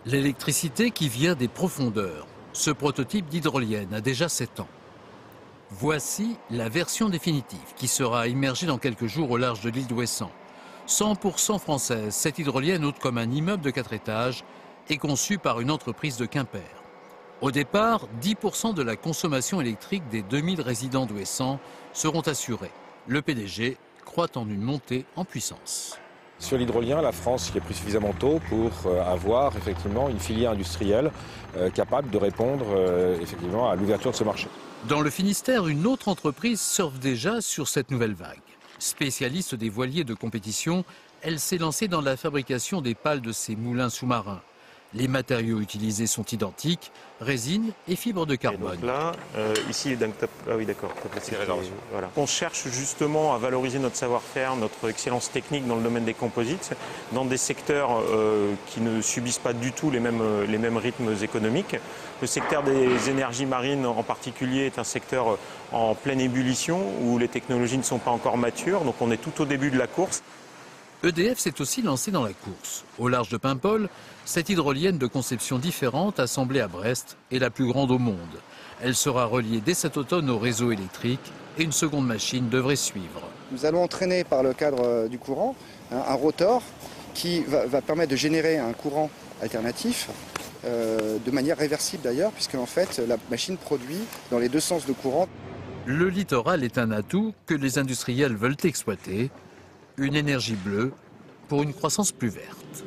L'électricité qui vient des profondeurs. Ce prototype d'hydrolienne a déjà 7 ans. Voici la version définitive qui sera immergée dans quelques jours au large de l'île d'Ouessant. 100% française, cette hydrolienne haute comme un immeuble de 4 étages est conçue par une entreprise de Quimper. Au départ, 10% de la consommation électrique des 2000 résidents d'Ouessant seront assurés. Le PDG croit en une montée en puissance. Sur l'hydrolien, la France y est pris suffisamment tôt pour avoir effectivement une filière industrielle capable de répondre effectivement à l'ouverture de ce marché. Dans le Finistère, une autre entreprise surfe déjà sur cette nouvelle vague. Spécialiste des voiliers de compétition, elle s'est lancée dans la fabrication des pales de ces moulins sous-marins. Les matériaux utilisés sont identiques, résine et fibres de carbone. Et donc là, ici, ah oui d'accord. Voilà. On cherche justement à valoriser notre savoir-faire, notre excellence technique dans le domaine des composites, dans des secteurs qui ne subissent pas du tout les mêmes rythmes économiques. Le secteur des énergies marines en particulier est un secteur en pleine ébullition où les technologies ne sont pas encore matures, donc on est tout au début de la course. EDF s'est aussi lancé dans la course. Au large de Paimpol, cette hydrolienne de conception différente, assemblée à Brest, est la plus grande au monde. Elle sera reliée dès cet automne au réseau électrique et une seconde machine devrait suivre. Nous allons entraîner par le cadre du courant un rotor qui va permettre de générer un courant alternatif, de manière réversible d'ailleurs, puisque en fait la machine produit dans les deux sens de courant. Le littoral est un atout que les industriels veulent exploiter. Une énergie bleue pour une croissance plus verte.